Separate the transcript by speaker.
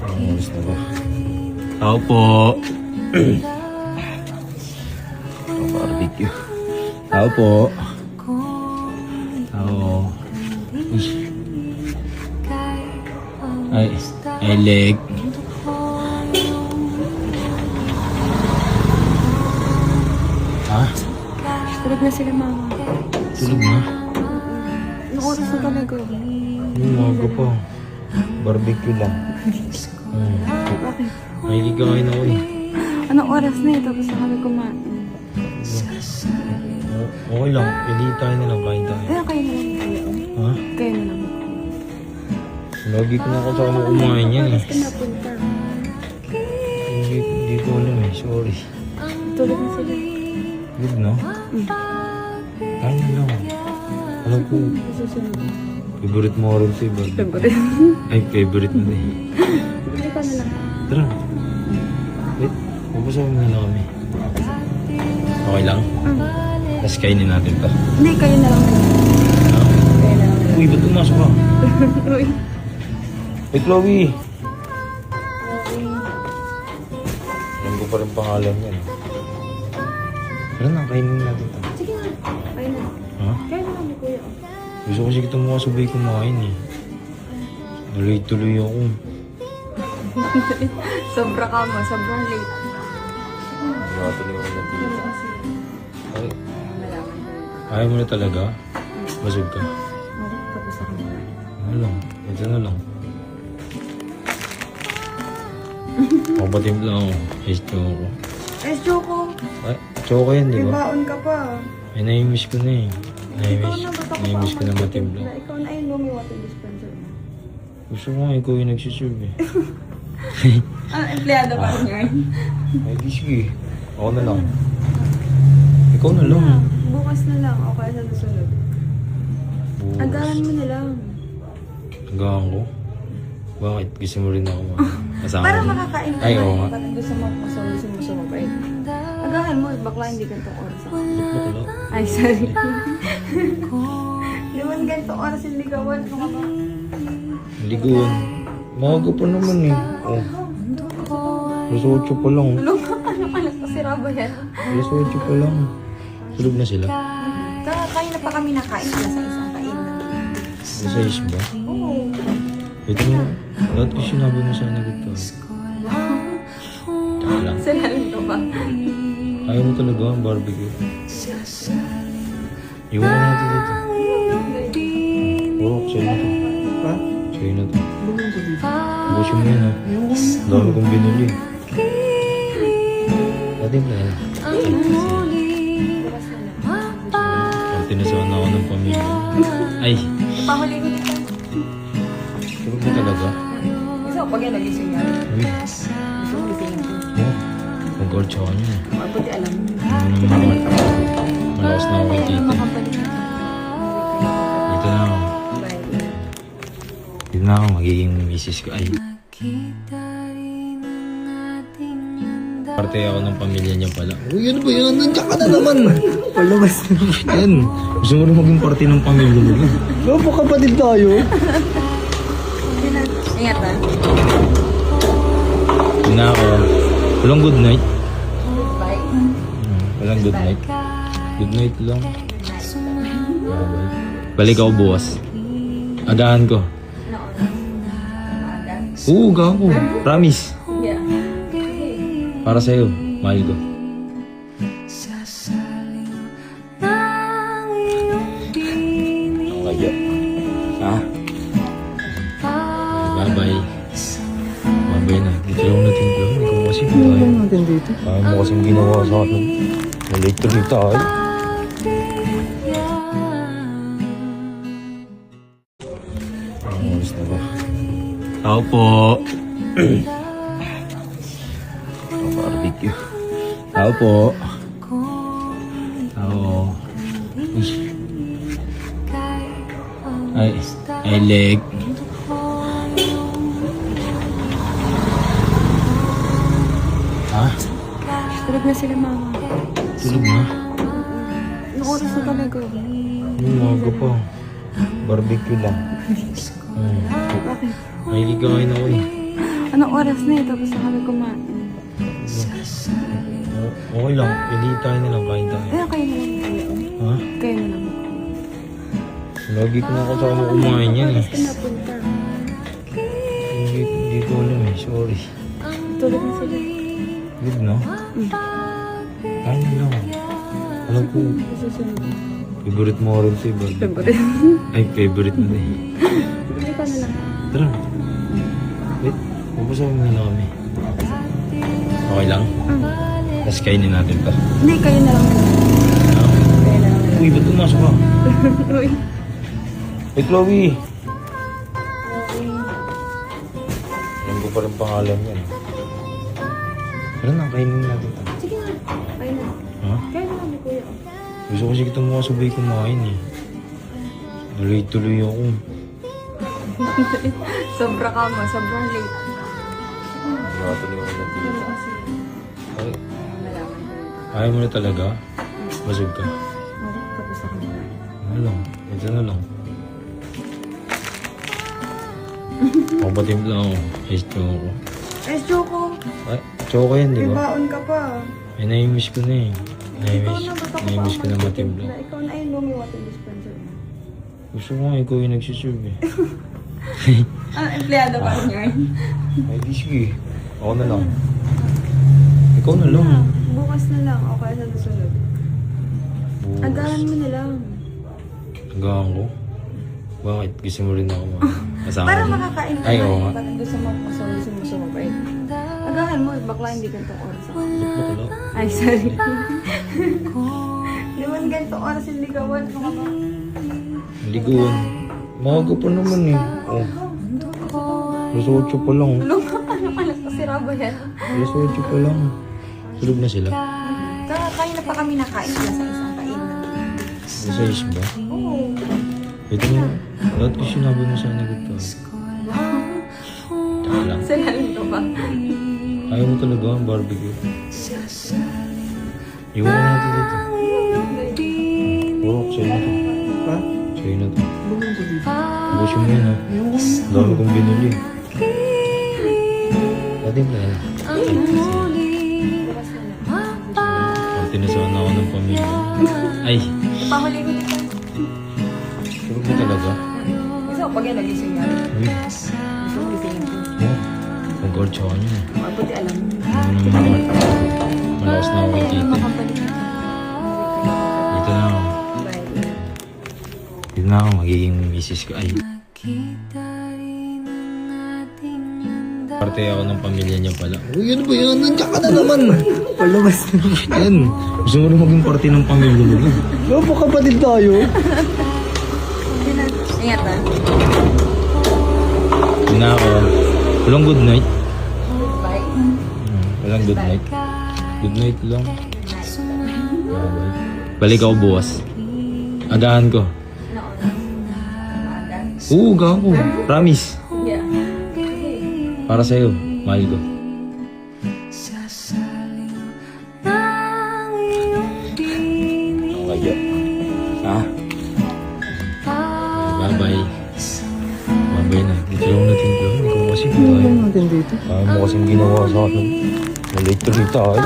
Speaker 1: Ayos na ba? Tao po. Barbecue. Tao po. Tao. Ay, leg. Ha?
Speaker 2: Tulog na sila, mama.
Speaker 1: Tulog na?
Speaker 2: Anong oras na talaga?
Speaker 1: Umaga pa. Barbecue lang.
Speaker 2: Bakit?
Speaker 1: May ligawain ako eh.
Speaker 2: Anong oras na eh? Tapos na kami kumain.
Speaker 1: Okay lang. Pili tayo na lang. Kain tayo.
Speaker 2: Kaya kayo na lang kayo.
Speaker 1: Ha?
Speaker 2: Kayo na lang.
Speaker 1: Lagi ko na kasama kumain yan eh.
Speaker 2: Saan ka napunta?
Speaker 1: Hindi ko alam eh. Sorry.
Speaker 2: Tulog na sila.
Speaker 1: Good no? Kain na lang. Alam ko,
Speaker 2: Susunod.
Speaker 1: favorite mo rin ito eh.
Speaker 2: Favorite.
Speaker 1: Ay, favorite mo din.
Speaker 2: Hindi ka na lang.
Speaker 1: Tara. Wait, mapasama na lang kami. Okay lang? Tapos kainin natin pa.
Speaker 2: Hindi, kayo na lang. Kayo na lang.
Speaker 1: Uy, ba't pumasok ka?
Speaker 2: Uy.
Speaker 1: Hey, Chloe! Alam ko pa rin pangalan yan. Tara na, kainin natin ito.
Speaker 2: Sige na. Kayo na.
Speaker 1: Ha?
Speaker 2: Kayo na lang, kuya.
Speaker 1: Gusto ko sige itong mga sabay kumain eh. Tuloy-tuloy ako.
Speaker 2: Sobra ka mo. Sobrang late.
Speaker 1: Nakatuloy ako na dito. Ay,
Speaker 2: Malaman ko.
Speaker 1: ayaw mo na talaga? Basog ka.
Speaker 2: Okay, tapos ako na.
Speaker 1: Ano lang? Ito na lang. Kapatim lang ako. Ice choco.
Speaker 2: Eh, Choco.
Speaker 1: Ay, choco yan, di
Speaker 2: May
Speaker 1: ba?
Speaker 2: baon ka pa.
Speaker 1: Ay, nai-miss ko na eh.
Speaker 2: Ikaw na, ba't ako
Speaker 1: Nai-miss ko na
Speaker 2: pa
Speaker 1: matimpla.
Speaker 2: Ikaw na ayun, may water dispenser na.
Speaker 1: Gusto ko nga, ikaw yung nagsiserve eh.
Speaker 2: Empleyado pa rin ngayon.
Speaker 1: Ay, di sige. Ako na lang. Ikaw na lang.
Speaker 2: Bukas na lang. O kaya sa susunod.
Speaker 1: Bukas.
Speaker 2: Agahan mo na lang.
Speaker 1: Hanggang ko? Bakit? Gusto mo rin ako kasama
Speaker 2: Para
Speaker 1: mo?
Speaker 2: makakain ka
Speaker 1: Ay,
Speaker 2: na
Speaker 1: oo
Speaker 2: eh.
Speaker 1: nga.
Speaker 2: Bakit gusto mo sumabay? Agahan mo. Bakla hindi ganitong oras ako.
Speaker 1: Bakla.
Speaker 2: Ay, sorry. Naman ganitong oras yung ligawan. Ano ka ba?
Speaker 1: Ligon. Maaga pa naman eh. Oh. Alas 8 pa lang.
Speaker 2: Ano ka lang? Kasira ba yan?
Speaker 1: Alas 8 pa lang. Tulog na sila.
Speaker 2: Kakain na pa kami nakain. Alas sa isang kain.
Speaker 1: Alas 6 ba?
Speaker 2: Oo.
Speaker 1: Ito mo. Lahat ko sinabi mo sana dito. Taka lang.
Speaker 2: Sinabi ko ba?
Speaker 1: Ayaw mo talaga ang barbecue. Iwan ka natin dito. Oo, sa'yo na to.
Speaker 2: Ha?
Speaker 1: Sa'yo na to. Busin mo yan ha. Dami kong binili. Atin na yan.
Speaker 2: Bukas na lang.
Speaker 1: Pag tinasawan ako ng pamilya. Ay,
Speaker 2: Pahuli ko dito.
Speaker 1: tulog na talaga.
Speaker 2: Isa ko pag yan nagising yan.
Speaker 1: Uy,
Speaker 2: Gusto ko gising yan.
Speaker 1: oh. Mag-guard siya niya.
Speaker 2: Mabuti alam.
Speaker 1: Malakas na ako kay tita.
Speaker 2: Makapalik na.
Speaker 1: Dito na ako.
Speaker 2: Bye.
Speaker 1: Dito na ako. Magiging misis ko. Ay. Parte ako ng pamilya niya pala. Uy, ano ba yan? Nandiyan ka na naman.
Speaker 3: Palabas.
Speaker 1: Yan. Gusto mo rin maging parte ng pamilya mo.
Speaker 3: Opo, kapatid tayo.
Speaker 2: Ingat ha.
Speaker 1: Dito na ako. Walang good night.
Speaker 2: Bye.
Speaker 1: Walang good night. Good night lang. Balik ako bukas. Agahan ko. Oo, agahan ko. Promise.
Speaker 2: Yeah.
Speaker 1: Para sa'yo. Mahal ko. Kaya. Ha? Bye-bye. Bye-bye na. Dito lang natin lang. Ikaw kasi
Speaker 3: Ano lang natin dito?
Speaker 1: kaya mo kasing ginawa sa akin. Nalate tuloy tayo. Ayos na ba? Tao po. Barbecue. Tao po. Tao. Uy. Ay, leg. Ha?
Speaker 2: Tulog na sila, mama.
Speaker 1: Tulog na?
Speaker 2: Anong oras na talaga?
Speaker 1: Umaga pa. Barbecue lang.
Speaker 2: Bakit?
Speaker 1: May ligawain ako eh.
Speaker 2: Anong oras na eh? Tapos na kami kumain.
Speaker 1: Okay lang. Hindi tayo na lang. Kain tayo.
Speaker 2: Ayun, kayo na lang kayo.
Speaker 1: Ha?
Speaker 2: Kayo na lang.
Speaker 1: Lagi ko na ako sa kumain yan eh.
Speaker 2: Oras ka napunta.
Speaker 1: Hindi ko alam eh. Sorry.
Speaker 2: Tulog na sila.
Speaker 1: Good no? Kain na lang. Alam ko,
Speaker 2: Susunod.
Speaker 1: favorite mo rin ito.
Speaker 2: Favorite.
Speaker 1: Ay, favorite mo din.
Speaker 2: Hindi ka na lang.
Speaker 1: Tara. Wait, pupusaw mo na lang kami. Okay lang? Tapos kainin natin pa.
Speaker 2: Hindi, kayo na lang. Kayo na lang.
Speaker 1: Uy, ba't pumasok ka?
Speaker 2: Uy.
Speaker 1: Hey, Chloe! Alam ko pa rin pangalan yan. Tara na, kainin natin ito.
Speaker 2: Sige na. Kayo na.
Speaker 1: Ha?
Speaker 2: Kayo na lang ni Kuya.
Speaker 1: Gusto ko sige itong mga sabay kumain eh. Tuloy-tuloy ako.
Speaker 2: Sobra ka mo. Sobrang late.
Speaker 1: Tuloy ako ng
Speaker 2: Pero kasi,
Speaker 1: Ay,
Speaker 2: malaman ko.
Speaker 1: ayaw mo na talaga? Basog ka.
Speaker 2: Oo, tapos ako na.
Speaker 1: Ano lang? Ito na lang. Kapatim lang ako. Ay, choco.
Speaker 2: Eh, Choco.
Speaker 1: Ay, choco yan, di
Speaker 2: May
Speaker 1: ba?
Speaker 2: baon ka pa.
Speaker 1: Ay, naimiss ko na eh.
Speaker 2: Ikaw na, ba't ako
Speaker 1: Naimiss
Speaker 2: pa
Speaker 1: ko na
Speaker 2: ang
Speaker 1: matimpla.
Speaker 2: magtitimpla? Ikaw na ayun, may water dispenser mo.
Speaker 1: Gusto ko nga ikaw yung nagsiserve eh.
Speaker 2: Ah, empleyado pa rin yun.
Speaker 1: Ay, di sige. Ako na lang. Ikaw na lang.
Speaker 2: Bukas na lang, o kaya sa susunod.
Speaker 1: Bukas.
Speaker 2: Agahan mo na lang.
Speaker 1: Hanggang ko? Bakit? Gusto mo rin ako kasama?
Speaker 2: Para makakain ka
Speaker 1: Ay,
Speaker 2: na
Speaker 1: oo
Speaker 2: eh.
Speaker 1: nga.
Speaker 2: Parang gusto mo sumabay. Agahan mo, bakla hindi ganitong oras ako.
Speaker 1: Ba't wala?
Speaker 2: Ay, sorry. Di man ganitong oras hindi ka wala ka ba?
Speaker 1: Liguan. Maaga pa naman eh. Oh. Alas 8 pa lang.
Speaker 2: Anong alas pa sira ba yan?
Speaker 1: Alas 8 pa lang. Tulog na sila.
Speaker 2: Kakain na pa kami nakain na sa isang kain.
Speaker 1: Alas 6 ba?
Speaker 2: Oo.
Speaker 1: Ito mo. Lahat ko sinabi mo sa nagot ka. Taka lang.
Speaker 2: Sinabi ko ba?
Speaker 1: Ayaw mo talaga ang barbecue. Iwan na natin dito. Puro, sa'yo na to.
Speaker 3: Ha?
Speaker 1: Sa'yo na to.
Speaker 3: Bumili ko dito.
Speaker 1: Ubusin mo yun ha. Ang dami kong binili. Dati ba yan?
Speaker 2: Bukas na lang.
Speaker 1: Pag tinasaan ako ng pamilya. Ay,
Speaker 2: Pahuli ko dito.
Speaker 1: tulog mo talaga.
Speaker 2: Gusto ko pag yan nagising yan.
Speaker 1: Uy,
Speaker 2: Gusto ko gisingin ko.
Speaker 1: oh. Kung guard siya niya.
Speaker 2: Mabuti alam mo.
Speaker 1: Malakas na ako kay tita.
Speaker 2: Makapalik na.
Speaker 1: Dito na ako.
Speaker 2: Bye.
Speaker 1: Dito na ako. Magiging misis ko. Ay. Parte ako ng pamilya niya pala. Uy, ano ba yan? Nandiyan ka na naman.
Speaker 3: Palabas na.
Speaker 1: Yan. Gusto mo rin maging parte ng pamilya niya.
Speaker 3: Ano po kapatid tayo?
Speaker 2: Ingat na.
Speaker 1: Dito na ako. Walang good night.
Speaker 2: Bye.
Speaker 1: Walang good night. Good night lang. Balik ako bukas. Agahan ko. Oo, gago. Promise.
Speaker 2: Yeah.
Speaker 1: Para sa'yo. Mahal ko. Kaya. Ha? Bye-bye. Bye-bye na. Dito lang natin ko. Hindi ko kasi
Speaker 3: Ano lang natin dito?
Speaker 1: mo kasing ginawa sa akin. Nalate tuloy tayo.